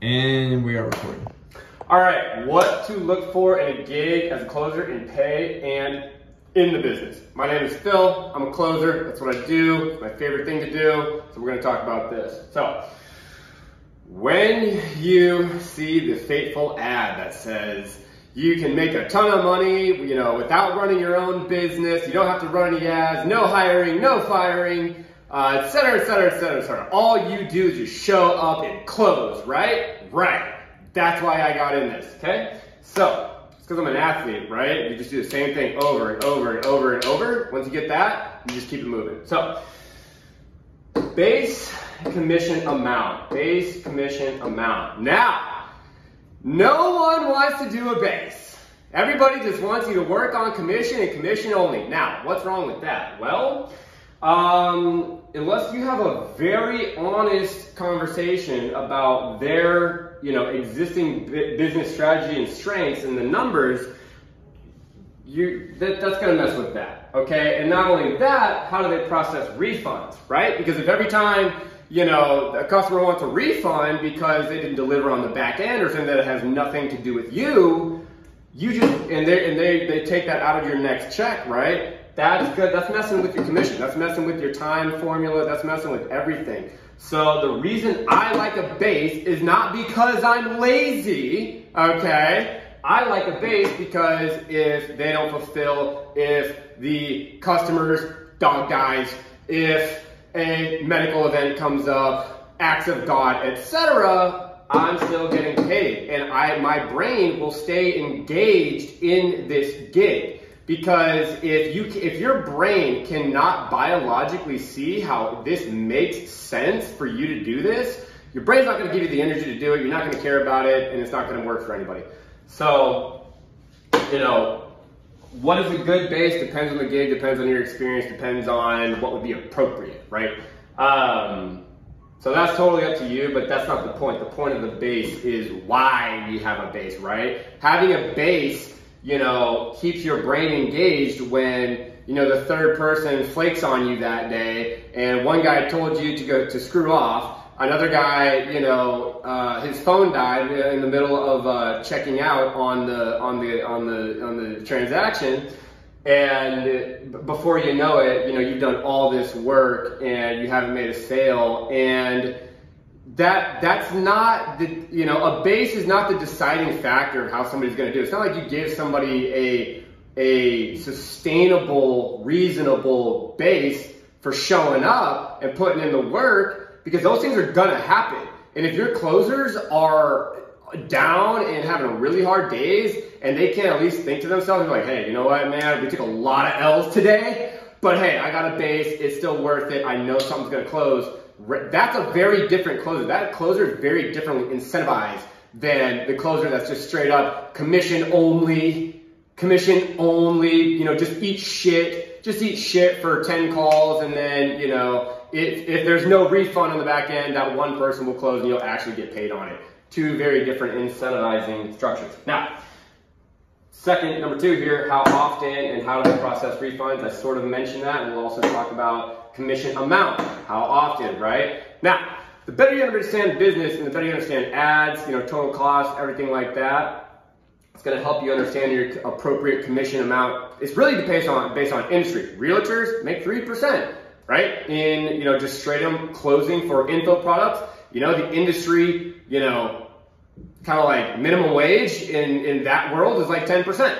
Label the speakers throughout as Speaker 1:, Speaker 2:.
Speaker 1: And we are recording.
Speaker 2: All right, what to look for in a gig as a closer in pay and in the business. My name is Phil. I'm a closer. That's what I do. It's my favorite thing to do. So we're going to talk about this. So when you see the fateful ad that says you can make a ton of money, without running your own business, you don't have to run any ads, no hiring, no firing, et cetera, et cetera, et cetera, et cetera. All you do is just show up and close, right? Right. That's why I got in this, okay? So, it's because I'm an athlete, right? You just do the same thing over and over and over and over. Once you get that, you just keep it moving. So, base commission amount. Base commission amount. Now, no one wants to do a base. Everybody just wants you to work on commission and commission only. Now, what's wrong with that? Well, unless you have a very honest conversation about their, existing business strategy and strengths and the numbers, that's gonna mess with that, okay? And not only that, how do they process refunds, right? Because if every time, a customer wants a refund because they didn't deliver on the back end or something that has nothing to do with you, they take that out of your next check, right? That's good. That's messing with your commission. That's messing with your time formula. That's messing with everything. So the reason I like a base is not because I'm lazy, okay? I like a base because if they don't fulfill, if the customer's dog dies, if a medical event comes up, acts of God, etc., I'm still getting paid. And my brain will stay engaged in this gig. Because if your brain cannot biologically see how this makes sense for you to do this, your brain's not going to give you the energy to do it, you're not going to care about it, and it's not going to work for anybody. So, what is a good base depends on the gig, depends on your experience, depends on what would be appropriate, right? So that's totally up to you, but that's not the point. The point of the base is why we have a base, right? Having a base keeps your brain engaged when, the third person flakes on you that day and one guy told you to screw off, another guy, his phone died in the middle of checking out on the transaction, and before you know it, you've done all this work and you haven't made a sale, and that's not the, a base is not the deciding factor of how somebody's going to do it. It's not like you give somebody a sustainable, reasonable base for showing up and putting in the work, because those things are going to happen. And if your closers are down and having really hard days and they can't at least think to themselves, like, hey, you know what, man, we took a lot of L's today, but hey, I got a base, it's still worth it, I know something's going to close. That's a very different closer. That closer is very differently incentivized than the closer that's just straight up commission only, just eat shit for 10 calls, and then, if there's no refund on the back end, that one person will close and you'll actually get paid on it. Two very different incentivizing structures. Now, number two here, how often and how do we process refunds? I sort of mentioned that, and we'll also talk about commission amount, how often, right? Now, the better you understand business and the better you understand ads, total cost, everything like that, it's going to help you understand your appropriate commission amount. It's really based on industry. Realtors make 3%, right? In, just straight up closing for info products. The industry, kind of like minimum wage in that world is like 10%,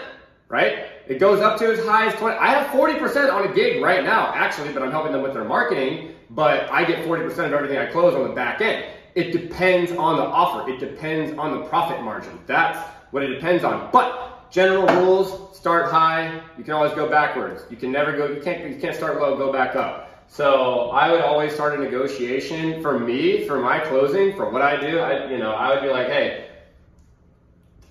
Speaker 2: right? It goes up to as high as 20. I have 40% on a gig right now, actually, but I'm helping them with their marketing, but I get 40% of everything I close on the back end. It depends on the offer. It depends on the profit margin. That's what it depends on. But general rules, start high. You can always go backwards. You can never go, you can't start low, go back up. So I would always start a negotiation for me, for my closing, for what I do. I would be like, hey,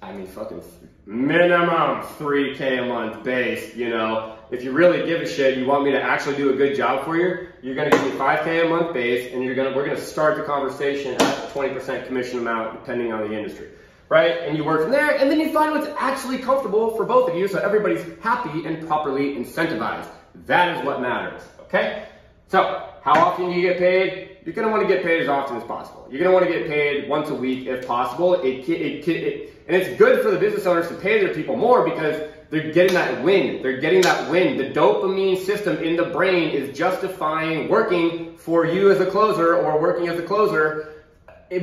Speaker 2: fucking minimum 3K a month base, If you really give a shit, you want me to actually do a good job for you, you're gonna give me 5K a month base, and we're gonna start the conversation at a 20% commission amount, depending on the industry, right? And you work from there, and then you find what's actually comfortable for both of you, so everybody's happy and properly incentivized. That is what matters, okay? So, how often do you get paid? you're going to want to get paid as often as possible. You're going to want to get paid once a week if possible. And it's good for the business owners to pay their people more because they're getting that win. They're getting that win. The dopamine system in the brain is justifying working for you as a closer or working as a closer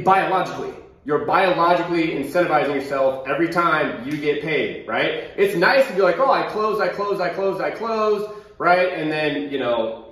Speaker 2: biologically. You're biologically incentivizing yourself every time you get paid, right? It's nice to be like, oh, I close, right? And then, you know,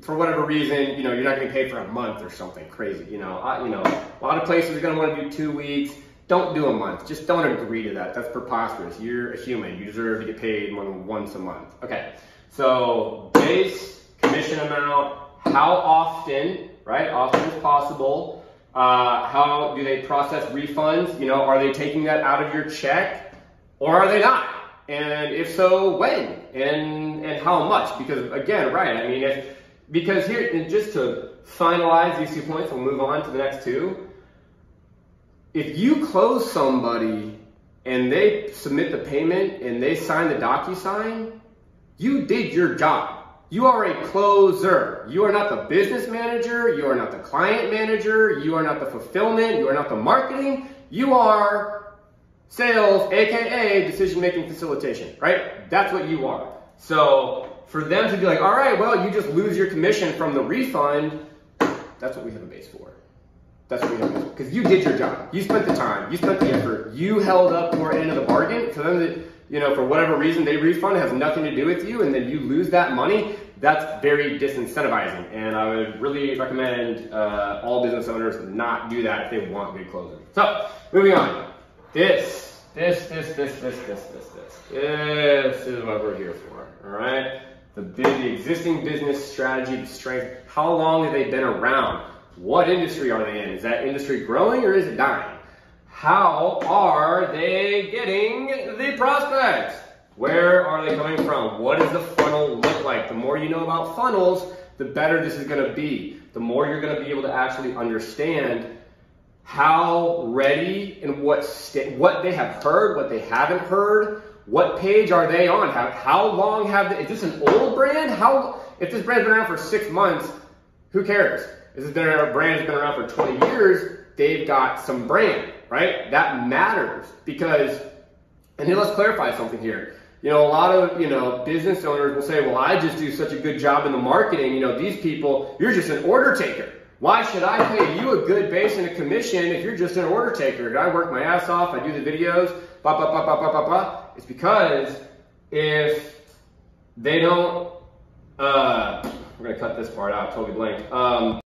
Speaker 2: for whatever reason, you know, you're not getting paid for a month or something crazy. You know, a lot of places are going to want to do 2 weeks. Don't do a month. Just don't agree to that. That's preposterous. You're a human. You deserve to get paid once a month. Okay. So base, commission amount, how often, right? Often as possible. How do they process refunds? You know, are they taking that out of your check or are they not? And if so, when and how much? Because again, right, I mean, because here, and just to finalize these 2 points, we'll move on to the next 2. If you close somebody and they submit the payment and they sign the DocuSign, you did your job. You are a closer. You are not the business manager. You are not the client manager. You are not the fulfillment. You are not the marketing. You are sales, AKA decision-making facilitation, right? That's what you are. So for them to be like, all right, well, you just lose your commission from the refund. That's what we have a base for. That's what we have a base for. Because you did your job. You spent the time. You spent the effort. You held up your end of the bargain. For them to, you know, for whatever reason, they refund, it has nothing to do with you, and then you lose that money. That's very disincentivizing, and I would really recommend all business owners not do that if they want good closers. So, moving on. This is what we're here for, all right? The existing business strategy, the strength. How long have they been around? What industry are they in? Is that industry growing or is it dying? How are they getting the prospects? Where are they coming from? What does the funnel look like? The more you know about funnels, the better this is going to be. The more you're going to be able to actually understand how ready and what they have heard, what they haven't heard, what page are they on? How long have they? Is this an old brand? If this brand's been around for 6 months, who cares? If this brand has been around for 20 years, they've got some brand, right? That matters because, and here, let's clarify something here. You know, a lot of, you know, business owners will say, well, I just do such a good job in the marketing. You know, these people, you're just an order taker. Why should I pay you a good base and a commission if you're just an order taker? I work my ass off. I do the videos, blah, blah, blah, blah, blah, blah, blah. It's because if they don't, we're going to cut this part out, totally blank.